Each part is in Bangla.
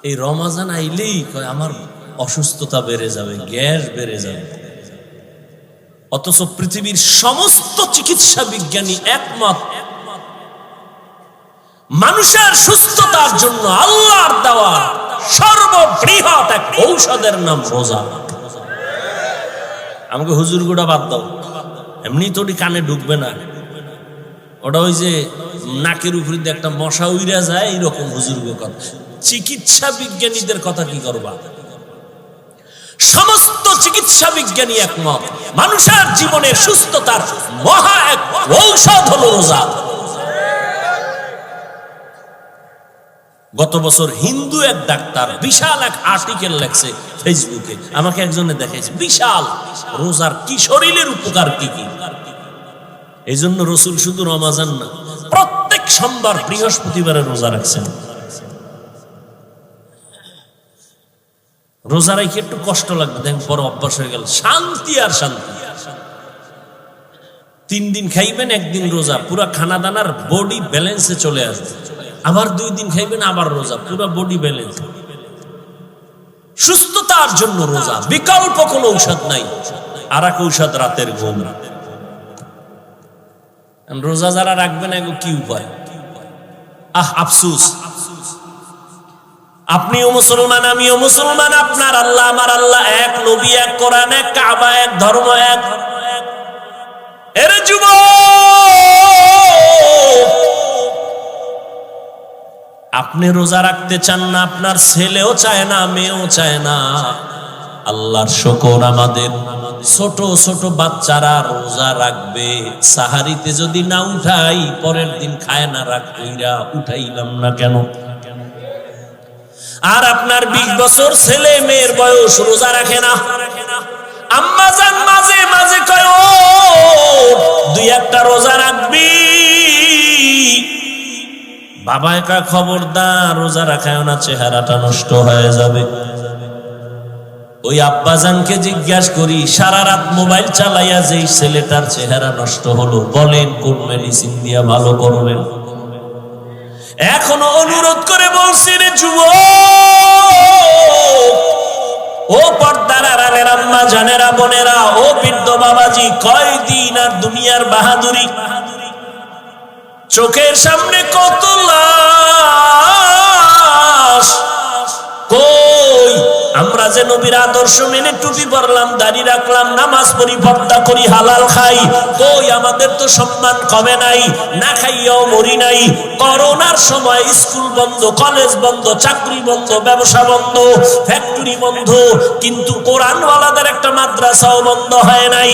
এই রমাজান আইলেই কয় আমার অসুস্থতা বেড়ে যাবে, গ্যাস বেড়ে যাবে। অথচ পৃথিবীর সমস্ত চিকিৎসা বিজ্ঞানী একমত, মানুষের সুস্থতার জন্য আল্লাহর দেওয়া সর্ববৃহৎ এক ঔষধের নাম রোজা। আমাকে হুজুর গুড়া বাদ দাও, এমনি তো কানে ঢুকবে না, ওটা ওই যে নাকের উপরে একটা মশা উইরা যায় এইরকম হুজুর কথা। চিকিৎসা বিজ্ঞানীদের কথা কি করবা? সমস্ত চিকিৎসা বিজ্ঞানী একমত, মানুষের জীবনের সুস্থতার মহা এক ঔষধ হলো রোজা। গত বছর হিন্দু এক ডাক্তার বিশাল এক আর্টিকেল লেখছে ফেসবুকে, আমাকে একজনে দেখাইছে, বিশাল রোজার কি শরীরের উপকার কি কি। এই জন্য রসুল শুধু রমাজান না, প্রত্যেক সোমবার বৃহস্পতিবারে রোজা রাখছেন। রোজা রাখি একটু কষ্ট লাগবে, দেখেন পরে অভ্যাস হয়ে গেল, শান্তি আর শান্তি। 3 দিন খাইবেন, 1 দিন রোজা, পুরা খানা দানার বডি ব্যালেন্সে চলে আসবে। আবার 2 দিন খাইবেন, আবার রোজা, পুরা বডি ব্যালেন্স। সুস্থতার জন্য রোজা, বিকল্প কোনো ঔষধ নাই। আর এক ঔষধ রাতের ঘুম। রোজা যারা রাখবেন এগো কি উপায়? আফসুস, আপনিও মুসলমান, আমিও মুসলমান, আপনার আল্লাহ আমার আল্লাহ এক, নবী এক, কোরআন এক, কাবা এক, ধর্ম এক। এর যুবক, আপনি রোজা রাখতে চান না, আপনার ছেলেও চায় না, মেয়েও চায় না। আল্লাহর শুকর, আমাদের ছোট ছোট বাচ্চারা রোজা রাখবে। সাহারিতে যদি না উঠাই, পরের দিন খায় না, রাগ কইরা উঠাইলাম না কেন? আর আপনার 20 বছর ছেলে মেয়ের বয়স, রোজা রাখে না। আম্মা জান মাঝে মাঝে কয়, ও 2-1টা রোজা রাখবি। বাবা একা খবরদার রোজা রাখায় না, চেহারাটা নষ্ট হয়ে যাবে। ওই আব্বাজানকে জিজ্ঞাসা করি, সারা রাত মোবাইল চালাইয়া যেই ছেলেটার চেহারা নষ্ট হলো, বলেন কোন মেডিসিন দিয়া ভালো করবেন? এখনো অনুরোধ করে বলছি, রে যুবক, ও পর্দার আড়ালের আম্মা জানেরা, বোনেরা, ও বৃদ্ধ বাবাজি, কয়দিন আর দুনিয়ার বাহাদুরি? চোখের সামনে কত লাশ। কই আমরা যে নবীর আদর্শ মেনে টুপি পরলাম, দাড়ি রাখলাম, নামাজ পড়ি, পর্দা করি, হালাল খাই, কই আমাদের তো সম্মান কমে নাই, না খাইয়াও মরি নাই। করোনার সময় স্কুল বন্ধ, কলেজ বন্ধ, চাকরি বন্ধ, ব্যবসা বন্ধ, ফ্যাক্টরি বন্ধ, কিন্তু কোরআনওয়ালাদের একটা মাদ্রাসাও বন্ধ হয় নাই।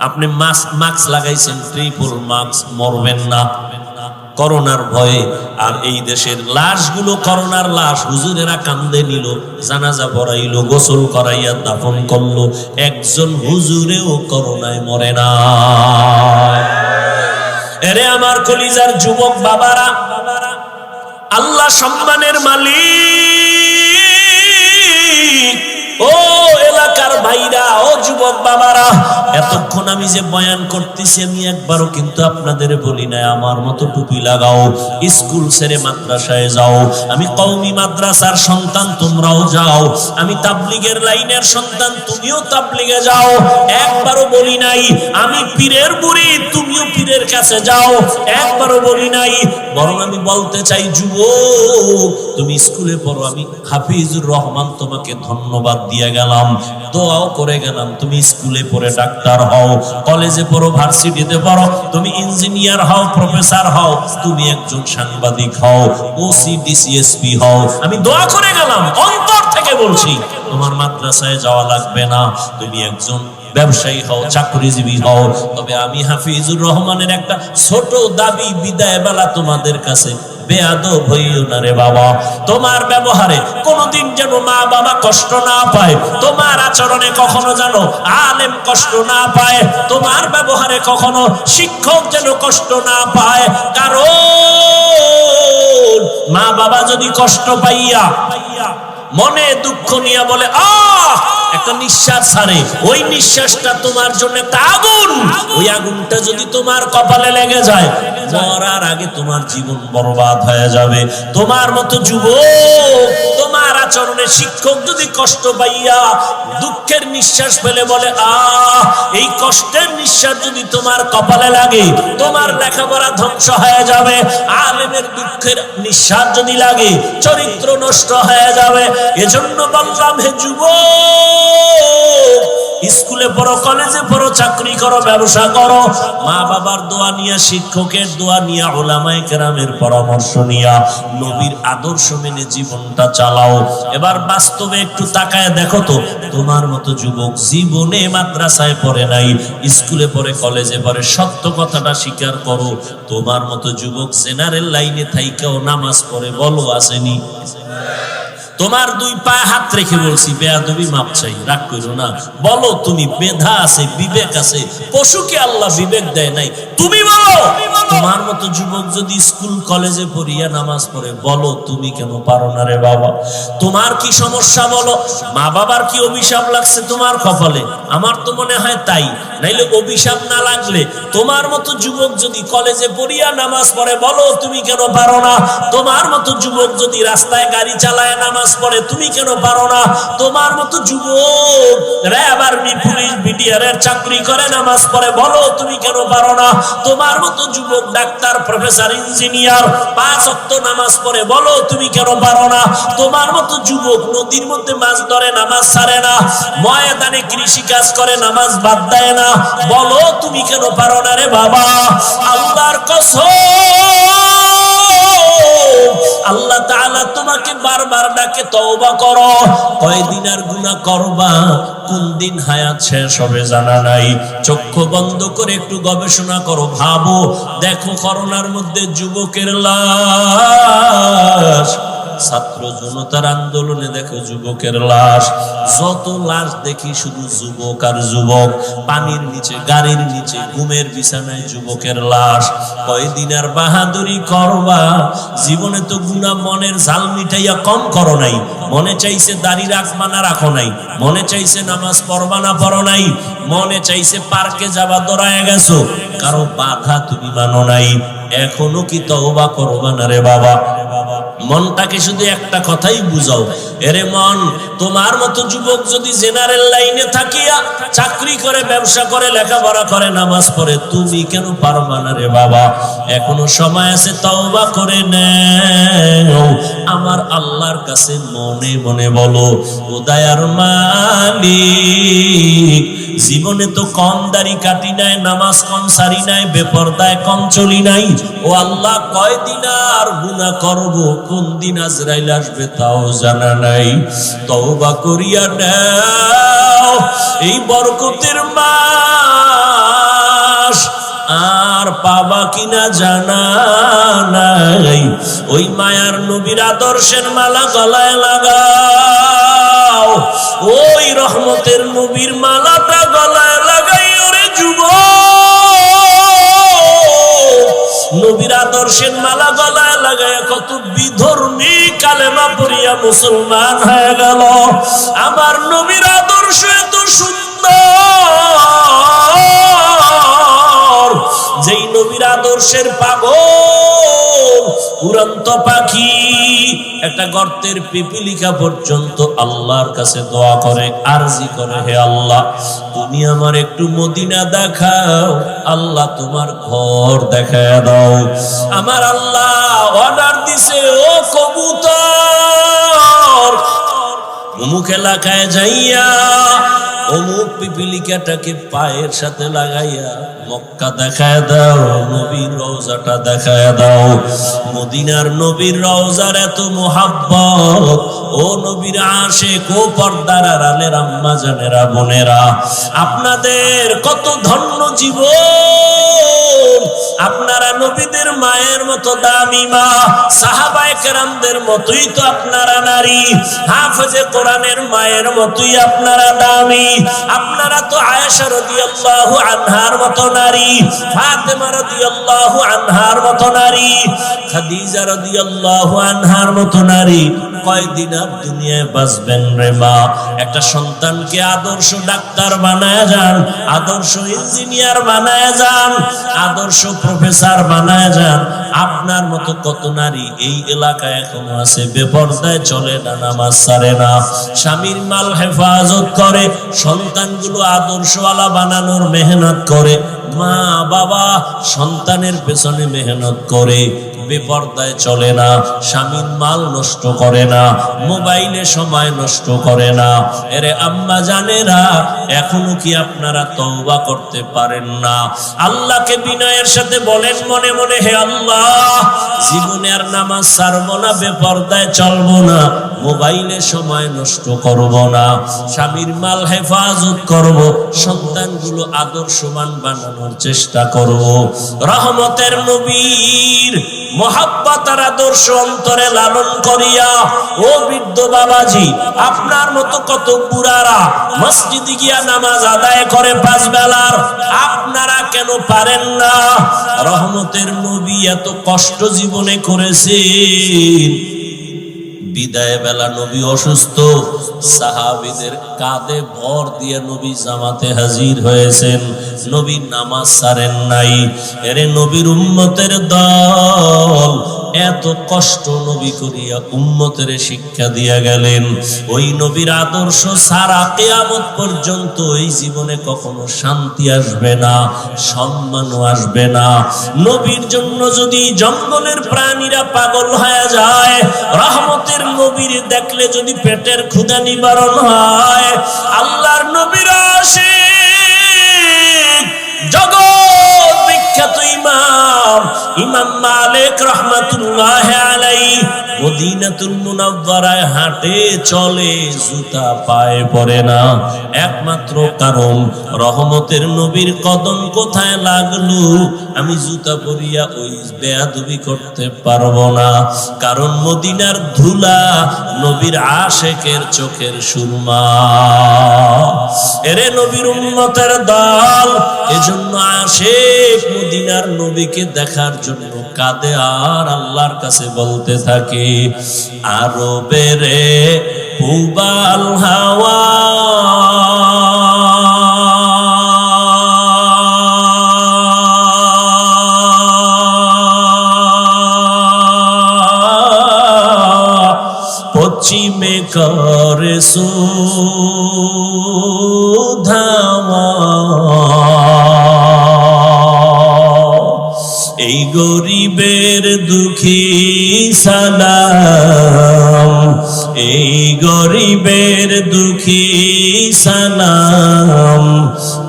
আপনি মাস্ক লাগাইছেন, ট্রিপল মাস্ক, মরবেন না করোনার ভয়ে। আর এই দেশের লাশগুলো করোনার লাশ, হুজুরেরা কান্দে নিল, জানাজা পড়াইলো, গোসল করাইয়া দাফন করলো, একজন হুজুরেও করোনায় মরে না। এরে আমার কলিজার যুবক বাবারা, আল্লাহ সম্মানের মালিক, ও এলাকার ভাইরা, ও যুবক বাবারা, এতক্ষণ আমি যে বয়ান করতেছি, আমি একবারও কিন্তু আপনাদের বলি না আমার মতো টুপি লাগাও, স্কুল ছেড়ে মাদ্রাসায় যাও। আমি কওমি মাদ্রাসার সন্তান, তোমরাও যাও। আমি তাবলিগের লাইনের সন্তান, তুমিও তাবলিগে যাও। একবারও বলি নাই আমি পীরের বুড়ি, তুমিও পীরের কাছে যাও। একবারও বলি নাই। বরং আমি বলতে চাই, যুবক, তুমি স্কুলে পড়ো, আমি হাফিজুর রহমান তোমাকে ধন্যবাদ দিয়ে গেলাম, দোয়াও করে গেলাম। তুমি স্কুলে পড়ে ডাক্তার হও, কলেজে পড়ো, ভার্সিটিতে পড়ো, তুমি ইঞ্জিনিয়ার হও, প্রফেসর হও, তুমি একজন সাংবাদিক হও, ওসি ডিসিএসপি হও, আমি দোয়া করে গেলাম, অন্তর থেকে বলছি। তোমার মাদ্রাসায় যাওয়া লাগবে না, তুমি একজন ব্যবসায়ী হও, চাকরিজীবী হও। তবে আমি হাফিজুর রহমানের একটা ছোট দাবি, বিদায় বেলা তোমাদের কাছে, বেয়াদব হইও না রে বাবা। তোমার ব্যবহারে কোনোদিন যেন মা বাবা কষ্ট না পায়, তোমার আচরণে কখনো যেন আলেম কষ্ট না পায়, তোমার ব্যবহারে কখনো শিক্ষক যেন কষ্ট না পায়। কারণ মা বাবা যদি কষ্ট পাইয়া মনে দুঃখ নিয়ে বলে, একটা নিঃশ্বাস ছাড়ে, ওই নিঃশ্বাসটা তোমার জন্য একটা আগুন। ওই আগুনটা যদি তোমার কপালে লেগে যায়, মরার আগে তোমার জীবন বরবাদ হয়ে যাবে। তোমার মতো যুবক, তোমার আচরণে শিক্ষক যদি কষ্ট পাইয়া দুঃখের নিঃশ্বাস ফেলে বলে এই কষ্টের নিঃশ্বাস যদি তোমার কপালে লাগে, তোমার লেখাপড়া ধ্বংস হয়ে যাবে। আলেমের দুঃখের নিঃশ্বাস যদি লাগে, চরিত্র নষ্ট হয়ে যাবে। এজন্য বললাম, হে যুবক, স্কুলে পড়ো, কলেজে পড়ো, চাকরি করো, ব্যবসা করো, মা বাবার দোয়া নিয়া, শিক্ষকের দোয়া নিয়া, উলামায়ে কেরামের পরামর্শ নিয়া, নবীর আদর্শ মেনে জীবনটা চালাও। এবার বাস্তবে একটু তাকায় দেখো তো, তোমার মতো যুবক জীবনে মাদ্রাসায় পড়ে নাই, স্কুলে পড়ে, কলেজে পড়ে, সত্য কথাটা স্বীকার করো। তোমার মতো যুবক জেনারেল লাইনে থাইকাও নামাজ পড়ে, বলো আসেনি? তোমার দুই পায়ে হাত রেখে বলছি, বেয়াদবি মাপ চাই, রাগ করো না। বলো, তুমি মেধা আছে, বিবেক আছে, পশুকে আল্লাহ বিবেক দেয় নাই, তুমি বলো। তোমার মতো যুবক যদি স্কুল কলেজে পড়িয়া নামাজ পড়ে, বলো তুমি কেন পারো না রে বাবা? তোমার কি সমস্যা বলো? মা বাবার কি অভিশাপ লাগছে তোমার কপালে? আমার তো মনে হয় তাই। নাইলে অভিশাপ না লাগলে তোমার মতো যুবক যদি কলেজে পড়িয়া নামাজ পড়ে, বলো তুমি কেন পারো না? তোমার মতো যুবক যদি রাস্তায় গাড়ি চালায় নামাজ পড়ে, তুমি কেন পারো না? তোমার মতো যুবক র‍্যাব, আর্মি, পুলিশ, বিডিআর এর চাকরি করে নামাজ পড়ে, বলো তুমি কেন পারো না? তোমার মতো যুবক ডাক্তার, প্রফেসর, ইঞ্জিনিয়ার 5 ওয়াক্ত নামাজ পড়ে, বলো তুমি কেন পারো না? তোমার মতো যুবক নদীর মধ্যে মাছ ধরে, নামাজ ছাড়ে না, ময়দানে কৃষি কাজ করে, নামাজ বাদ দেয় না, বলো তুমি কেন পারো না রে বাবা? আল্লাহর কসম, আল্লাহ তাআলা তোমাকে বারবার ডাকে, তওবা করো। কয়দিন আর গুনাহ করবা, কোন দিন হায়াত শেষ হবে জানা নাই। চক্ষু বন্ধ করে একটু গবেষণা করো, ভাবো, দেখো করোনার মধ্যে যুবকের লাশ, ছাত্র জনতার আন্দোলনে দেখো যুবকের লাশ, যত লাশ দেখি শুধু যুবক আর যুবক, পানির নিচে, গাড়ির নিচে, ঘুমের বিছানায় যুবকের লাশ। কয়দিন আর বাহাদুরি করবা? জীবনে তো গুনাহ মনের ঝাল মিটাইয়া কম করো নাই, মনে চাইছে দাড়ি রাখবা না রাখো নাই, মনে চাইছে নামাজ পড়বা না পড়ো নাই, মনে চাইছে পার্কে যাবা দৌড়ায় গেছো, কারো বাধা তুমি মানো নাই। এখনো কি তওবা করবা না রে বাবা? মনটাকে শুধু একটা কথাই বুঝাও, এরে মন, তোমার মতো যুবক যদি জেনারেল লাইনে থাকিয়া চাকরি করে, ব্যবসা করে, লেখাপড়া করে, নামাজ পড়ে, তুমি কেন পারবা না রে বাবা? এখনো সময় আছে, তওবা করে নাও। আমার আল্লাহর কাছে মনে মনে বলো, ও দয়ার মালিক, জীবনে তো কম দাড়ি কাটি নাই, নামাজ কম সারি নাই, বেপরদায় কম চলি নাই। ও আল্লাহ, কয়দিন আর গুনাহ করব, কোন দিন আজরাইল আসবে তাও জানা নাই। তওবা করিয়া নাও, এই বরকতের মাস আর পাবা কিনা জানা নাই। ওই মায়ার নবীর আদর্শের মালা গলায় লাগাও, ওই রহমতের নবীর মালাটা গলায় লাগাই। ওরে যুবক, নবীর আদর্শের মালা গলায় লাগায় কত বিধর্মী কালেমা পড়িয়া মুসলমান হয়ে গেল। আমার নবীর আদর্শ এত সুন্দর, যেই নবীর আদর্শের পাগল উড়ন্ত পাখি একটা গর্তের পিপিলিকা পর্যন্ত আল্লাহর কাছে দোয়া করে, আরজি করে, হে আল্লাহ, তুমি আমার একটু মদিনা দেখাও, আল্লাহ তোমার ঘর দেখায় দাও। আমার আল্লাহ অর্ডার দিছে, ও কবুতর, অমুক এলাকায় যাইয়া অমুক পিপিলিকাটাকে পায়ের সাথে লাগাইয়া মক্কা দেখায় দাও, নবীর রওজাটা দেখায় দাও। মদিনার নবীর রওজার এত মোহাব্বত, ও নবীর আশিক, ও পর্দার আড়ালের আম্মা জানেরা, বোনেরা, আপনাদের কত ধন্য জীবন। আপনারা নবীদের মায়ের মতো দামি মা, সাহাবায়ে কেরামদের মতোই তো আপনারা নারী, হাফেজে কোরআনের মায়ের মতোই আপনারা দামি। আপনারা তো আয়েশা রাদিয়াল্লাহু আনহার মতো নারী, ফাতেমা রাদিয়াল্লাহু আনহার মতো নারী, খাদিজা রাদিয়াল্লাহু আনহার মতো নারী, কয়দিন আর দুনিয়ায় বাঁচবেন রে মা? একটা সন্তানকে আদর্শ ডাক্তার বানায় যান, আদর্শ ইঞ্জিনিয়ার বানায় যান, আদর্শ প্রফেসর বানায় যান। আপনার মতো কত নারী এই এলাকায় এখনো আছে বেপরদায় চলে না, নামাজ ছাড়ে না, স্বামীর মাল হেফাজত করে, সন্তানগুলো আদর্শওয়ালা বানানোর মেহনত করে, মা বাবা সন্তানের পেছনে মেহনত করে, বেপরদায় চলে না, স্বামীর মাল নষ্ট করে না, মোবাইলে সময় নষ্ট করে না। এরে আম্মা জানেরা, এখনো কি আপনারা তওবা করতে পারেন না? আল্লাহকে বিনয়ের সাথে বলেন মনে মনে, হে আল্লাহ, জীবনে আর নামাজ ছাড়বো না, বেপরদায় চলবো না, মোবাইলে সময় নষ্ট করব না, স্বামীর মাল হেফাজত করব, সন্তানগুলো আদর্শবান বানানোর চেষ্টা করব। রহমতের নবীর মোহাব্বত আর আদর্শ অন্তরে লালন করিয়া, ও বৃদ্ধ বাবাজি, আপনার মতো কত বুড়ারা মসজিদে গিয়া নামাজ আদায় করে 5 বেলার, আপনারা কেন পারেন না? রহমতের নবী এত কষ্ট জীবনে করেছেন, বিদায় বেলা নবী অসুস্থ, সাহাবীদের কাঁধে ভর দিয়ে নবী জামাতে হাজির হয়েছেন, নবী নামাজ ছাড়েন নাই। এরে নবীর উম্মতের দল এত কষ্ট নবী করিয়া উম্মতের শিক্ষা দিয়া গেলেন। ওই নবীর আদর্শ সারা কিয়ামত পর্যন্ত এই জীবনে কখনো শান্তি আসবে না, সম্মানও আসবে না। নবীর জন্য যদি জঙ্গলের প্রাণীরা পাগল হয়ে যায়, রহমতের নবীর দেখলে যদি পেটের ক্ষুধা নিবারণ হয়, আল্লাহর নবীর আশিক জগৎ বিখ্যাত ইমাম মালিক রাহমাতুল্লাহ আলাইহি মদিনাতুল মুনাওয়ারায় হাঁটে চলে, জুতা পায়ে পড়ে না। একমাত্র কারণ রহমতের নবীর কদম কোথায় লাগলো, আমি জুতা পরিয়া ওই বেয়াদবি করতে পারবো না। কারণ মদিনার ধুলা নবীর আশেকের চোখের সুরমা। এরে নবীর উম্মতের দল, এজন্য আশেক মদিনার নবীকে দেখার জন্য কাঁদে আর আল্লাহর কাছে বলতে থাকে, আরবেরে পুবাল হাওয়া পশ্চিমে করে সুধাওয়া, এই গরিবের দুঃখী সালাম, এই গরিবের দুঃখী সালাম,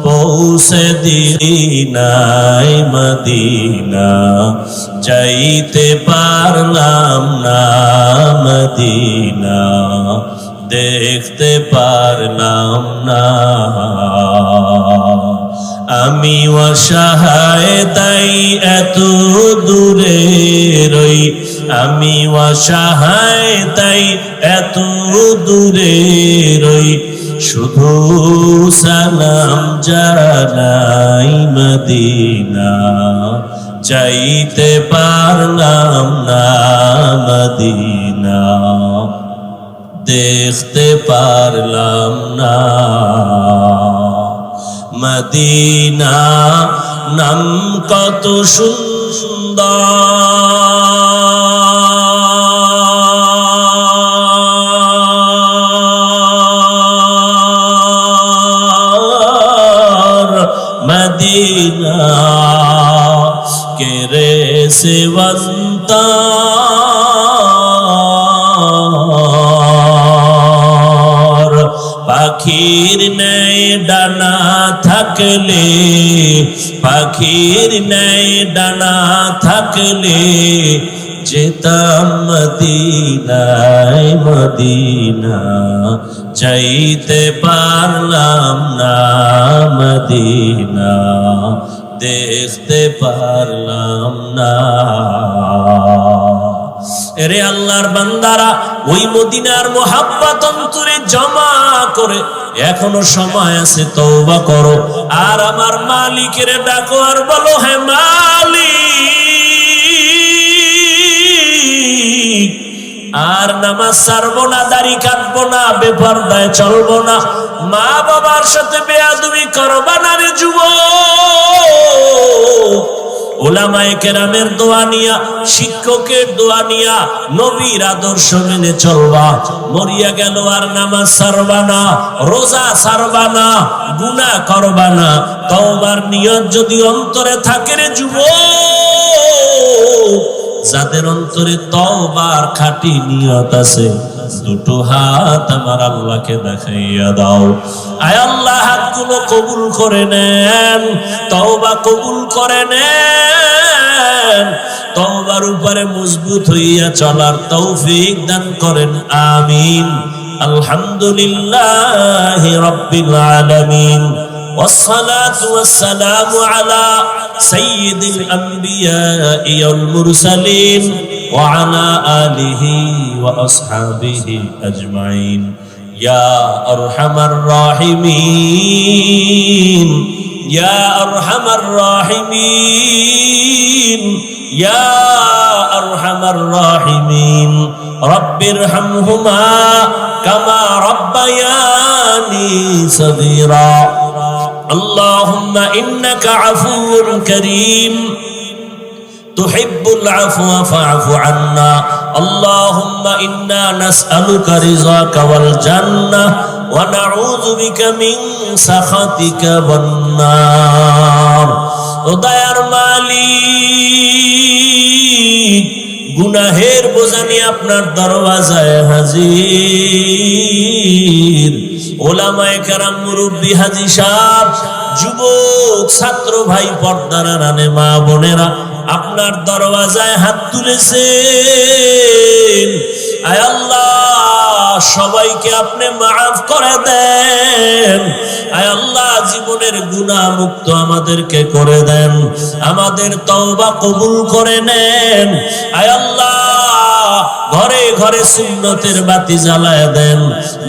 পৌঁছে দিনাই মদিনা, যাইতে পারলাম না মদিনা, দেখতে পারলাম না। আমি অসহায় তাই এত দূরে রই, আমি অসহায় তাই এত দূরে রই, শুধু সালাম জানাই মদিনা, যাইতে পারলাম না মদিনা, দেখতে পারলাম না মদিনা। নাম কত সুন্দর মদিনা, কেরে সেবন্তা পাখির ন্যায় ডানা থাকলে, পাখির ন্যায় ডানা থাকলে, যেতাম মদিনায় মদিনা, চাইতে পারলাম না মদিনা, দেখতে পারলাম না। এরে আল্লাহর বান্দারা, ওই মদিনার মোহাব্বত অন্তরে জমা করে এখনো সময় আছে, তওবা করো আর আমার মালিকের ডাকো আর বলো, হে মালিক, আর নামাজ ছাড়বো না, দাড়ি কাটবো না, বেপরদায় চলবো না, মা বাবার সাথে বেয়াদবি করবা না রে যুবক। উলামায়ে কেরামের দোয়া নিয়া, শিক্ষকের দোয়া নিয়া, নবীর আদর্শ মেনে চলবা। মরিয়া গেল আর নামাজ ছাড়বা না, রোজা ছাড়বা না, গুনাহ করবা না। তওবার নিয়ত যদি অন্তরে থাকে রে যুবক, যাদের অন্তরে তওবার খাঁটি নিয়ত আছে, দুটো হাত আমার আল্লাহকে দেখাইয়া দাও। আয় আল্লাহ, হাতগুলো কবুল করে নেন, তওবা কবুল করে নেন, তওবার উপরে মজবুত হইয়া চলার তৌফিক দান করেন, আমিন। আলহামদুলিল্লাহি রাব্বিল আলামিন, والصلاة والسلام على سيد الأنبياء والمرسلين وعلى آله وأصحابه أجمعين يا أرحم الراحمين يا أرحم الراحمين يا أرحم الراحمين رب ارحمهما كما ربياني صغيرا اللهم إنك عفو كريم تحب العفو فاعف عنا اللهم إنا نسألك رضاك والجنة ونعوذ بك من سخطك والنار দয়ার মালিক, গুনাহের বোঝা নিয়ে আপনার দরওয়াজায় হাজির। ওলামায়ে কেরাম, মুরব্বী, হাজী সাহেব, যুবক, ছাত্র ভাই, পর্দার আড়ালে মা বোনেরা আপনার দরওয়াজায় হাত তুলেছেন। আয় আল্লাহ, সবাইকে আপনি মাফ করে দেন। আয় আল্লাহ, জীবনের গুনাহ মুক্ত আমাদেরকে করে দেন, আমাদের তওবা কবুল করে নেন। আয় আল্লাহ, ঘরে ঘরে সুন্নতের বাতি জ্বালায় দেন,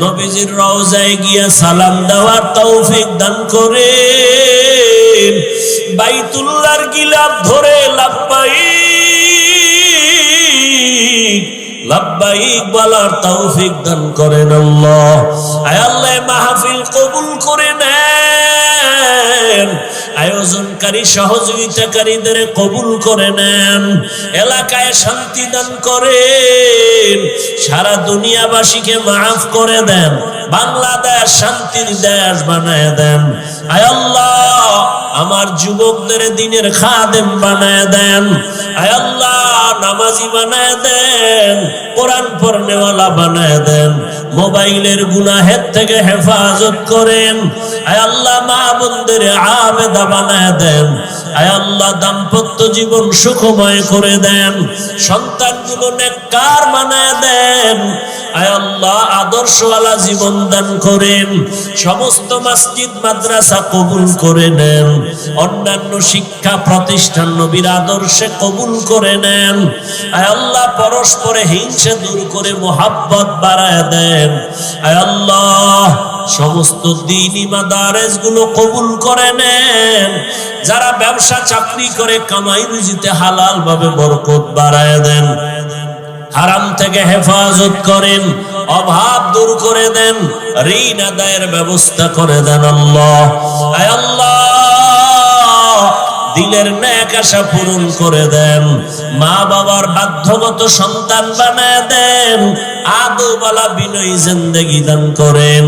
নবীজির রওজায় গিয়া সালাম দেওয়ার তৌফিক দান করেন, বাইতুল্লাহর গিলাফ ধরে লাব্বাইক লাব্বাইক বলার তৌফিক দান করেন আল্লাহ। আয় আল্লাহ, মাহফিল কবুল করে নেন, আয়োজনকারী সহযোগিতাকারীদের কবুল করে নেন, এলাকায় শান্তি দান করেন, সারা দুনিয়াবাসীকে মাফ করে দেন, বাংলাদেশ শান্তির দেশ বানায় দেন। আয় আল্লাহ, আমার যুবকদের দ্বীনের খাদেম বানায় দেন। আয় আল্লাহ, নামাজি বানায় দেন, কোরআন পড়নেওয়ালা বানায় দেন, মোবাইলের গুনাহের থেকে হেফাজত করেন। আয় আল্লাহ, মা বোনদের আবেদা বানায় দেন। আয় আল্লাহ, দাম্পত্য জীবন সুখময় করে দেন, সন্তানগুলো নেককার বানায় দেন। আয় আল্লাহ, আদর্শওয়ালা জীবন দান করেন, সমস্ত মসজিদ মাদ্রাসা কবুল করে নেন, অন্যান্য শিক্ষা প্রতিষ্ঠান নবীর আদর্শে কবুল করে নেন। আয় আল্লাহ, পরস্পরে হিংসা দূর করে মোহাব্বত বাড়ায় দেন। আয় আল্লাহ, সমস্ত দ্বীনি মাদারেস গুলো কবুল করে নেন, যারা ব্যবসা চাকরি করে কামাই রুজিতে হালাল ভাবে বরকত বাড়ায় দেন, হারাম থেকে হেফাজত করেন, অভাব দূর করে দেন, ঋণ আদায়ের ব্যবস্থা করে দেন আল্লাহ। আয় আল্লাহ, দিলের নেক আশা পূরণ করে দেন, মা বাবার বাধ্যগত সন্তান বানায় দেন, আদবওয়ালা বিনয়ী জিন্দেগি দান করেন,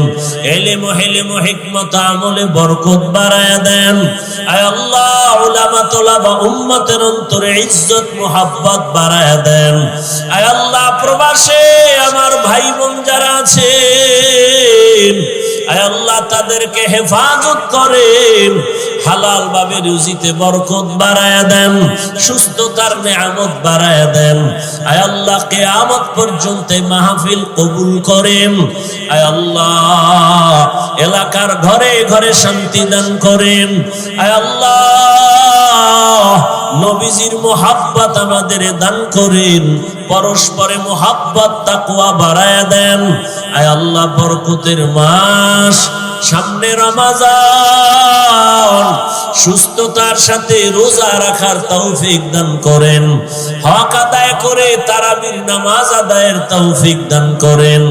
ইলম ও হিকমত আমলে বরকত বাড়ায় দেন। আয় আল্লাহ, উলামা তোলাবা উম্মতের অন্তরে ইজ্জত মুহাব্বত বাড়ায় দেন। আয় আল্লাহ, প্রবাসে আমার ভাই বোন যারা আছেন, আয় আল্লাহ, তাদেরকে হেফাজত করেন, হালাল ভাবে রুজিতে বরকত বাড়ায় দেন, সুস্থতার নেয়ামত বাড়ায় দেন। আয় আল্লাহ, কিয়ামত পর্যন্ত মাহফিল কবুল করেন। আয় আল্লাহ, এলাকার ঘরে ঘরে শান্তি দান করেন। আয় আল্লাহ, নবীজির মুহাব্বত আমাদের দান করেন, পরস্পরে মুহাব্বত তাকওয়া বাড়ায় দেন। আয় আল্লাহ, বরকতের মাস, সামনে রমজান, সুস্থতার সাথে রোজা রাখার তৌফিক দান করেন, হক আদায় করে তারাবির নামাজ আদায়ের তৌফিক দান করেন।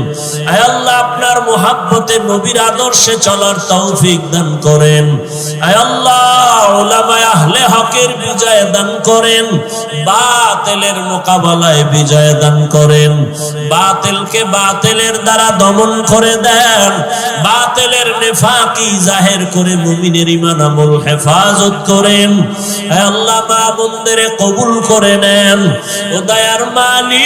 আয় আল্লাহ আপনার মুহাব্বতে নবীর আদর্শে চলার তৌফিক দান করেন। আয় আল্লাহ উলামায়ে আহলে হকের বিজয় দান করেন, বাতিলের মোকাবেলায় বিজয় দান করেন, বাতিলকে বাতিলের দ্বারা দমন করে দেন, বাতিলের নেফাকি জাহির করে মুমিনের ঈমান আমল হেফাজত করেন। আয় আল্লাহ মা বোনদের কবুল করে নেন। ও দয়ার মালিক,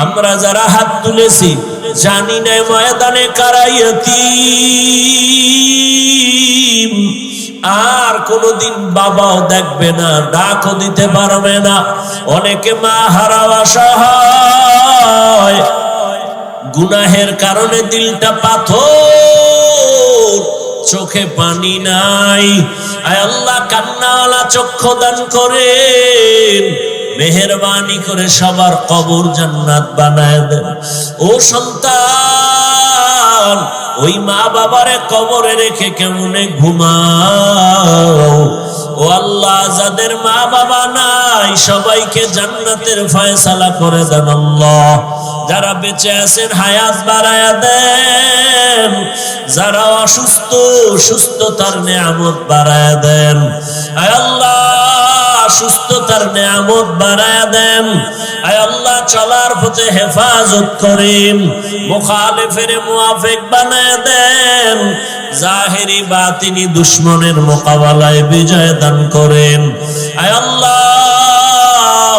আমরা যারা হাত তুলেছি জানি না ময়দানে কারা ইয়তীম, আর কোনদিন বাবাও দেখবে না, ডাকও দিতে পারবে না। অনেকে মা হারা অসহায়, গুনাহের কারণে দিলটা পাথর, চোখে পানি নাই। আয় আল্লাহ কান্নাওয়ালা চক্ষু দান করেন, মেহেরবানি করে সবার কবর জান্নাত বানায় দেন। ও সন্তান, ওই মা বাবারে কবরে রেখে কেমনে ঘুমাও? ও আল্লাহ, যাদের মা বাবা নাই সবাইকে জান্নাতের ফয়সালা করে দেন আল্লাহ। যারা বেঁচে আছেন হায়াত বাড়ায়া দেন, যারা অসুস্থ সুস্থতার নিয়ামত বাড়ায়া দেন। আয় আল্লাহ সুস্থতার নিয়ামত বাড়ায়া দেন। আয় আল্লাহ চলার পথে হেফাজত করেন, মুখালিফের মুআফিক বানায়া দেন, জাহেরি বাতিনি দুশমনের মোকাবেলায় বিজয় দান করেন। আয় আল্লাহ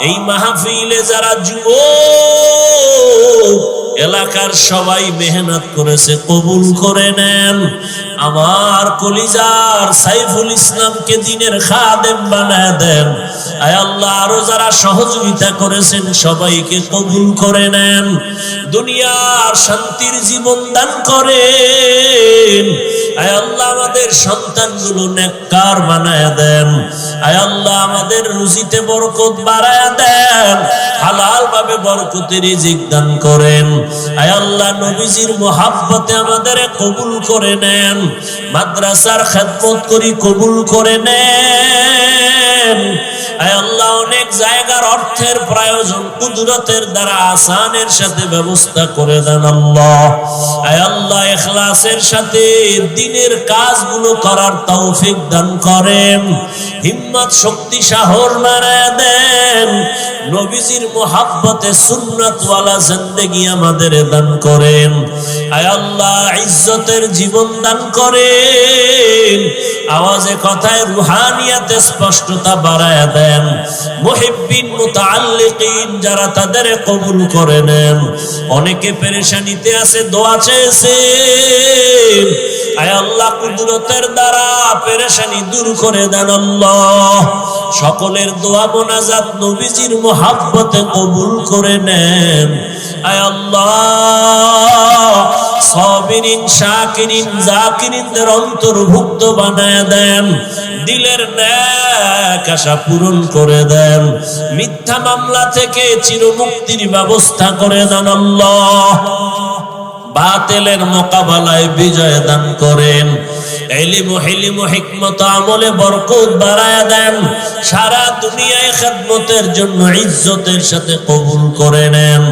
এই মাহফিলে যারা যুবক এলাকার সবাই মেহনত করেছে কবুল করে নেন। আমার কলিজার সাইফুল ইসলামকে দিনের খাদেম বানায় দেন। আয় আল্লাহ আরো যারা সহযোগিতা করেছেন সবাইকে কবুল করে নেন। দুনিয়ার শান্তির জীবন দান করেন। আয় আল্লাহ আমাদের সন্তানগুলো নেককার বানায় দেন। আয় আল্লাহ আমাদের রুজিতে বরকত বাড়ায় দেন, হালাল ভাবে বরকতের রিজিক দান করেন। আয় আল্লাহ নবীজির মুহাব্বতে আমাদের কবুল করে নেন, মাদ্রাসার খেদমত করি কবুল করে নেন। আয় আল্লাহ অনেক জায়গার অর্থের প্রয়োজন কুদরতের দ্বারা আসানের সাথে ব্যবস্থা করে দেন আল্লাহ। আয় আল্লাহ ইখলাসের সাথে দ্বীনের কাজগুলো করার তৌফিক দান করেন, হিম্মত শক্তি সাহস বাড়ায় দেন। নবীজির মুহাব্বতে সুন্নাতওয়ালা জিন্দেগি আমাদের দান করেন। আয় আল্লাহ ইজ্জতের জীবন দান করেন, আওয়াজে কথায় রুহানিয়াতে স্পষ্টতা বাড়ায় দেন। মুহিব্বিন মুতাআল্লিকিন যারা তাদের কবুল করে নেন। অনেকে পেরেশানিতে আছে, দোয়া চেয়েছে, আয় আল্লাহ কুদরতের দ্বারা পেরেশানি দূর করে দেন আল্লাহ। সকলের দোয়া মোনাজাত নবীজির মুহাব্বতে কবুল করে নেন। আয় আল্লাহ সাবিরিন শাকিরিন জাকিরিনদের অন্তর্ভুক্ত বানায় দেন, দিলের নেক আশা পূরণ করে দেন, মিথ্যা মামলা থেকে চিরমুক্তির ব্যবস্থা করে দেন আল্লাহ। বাতিলের মোকাবেলায় বিজয় দান করেন, ইলম হিলম হিকমত আমলে বরকত বাড়ায় দেন। সারা দুনিয়ায় খিদমতের জন্য ইজ্জতের সাথে কবুল করে নেন।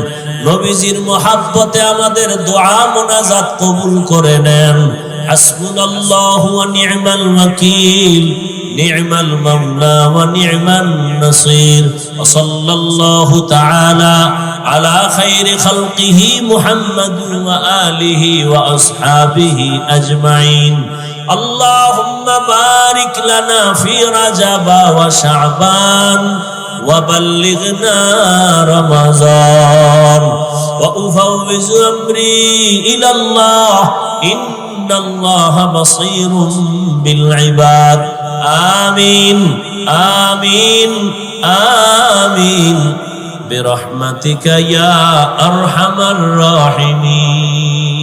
নবীজির মুহাব্বতে আমাদের দোয়া মুনাজাত কবুল করে নেন। হাসবুনাল্লাহু ওয়া নি'মাল ওয়াকিল, নি'মাল মাওলা ওয়া নি'মান নাসির। ওয়া সাল্লাল্লাহু তাআলা আলা খায়রি খালকিহি মুহাম্মাদিন ওয়া আলিহি ওয়া আসহাবিহি আজমাইন। আল্লাহুম্মা বারিক লানা ফি রাজাবা ওয়া শাবান وبلغنا رمضان وأفوض أمري إلى الله إن الله بصير بالعباد آمين آمين آمين برحمتك يا أرحم الراحمين.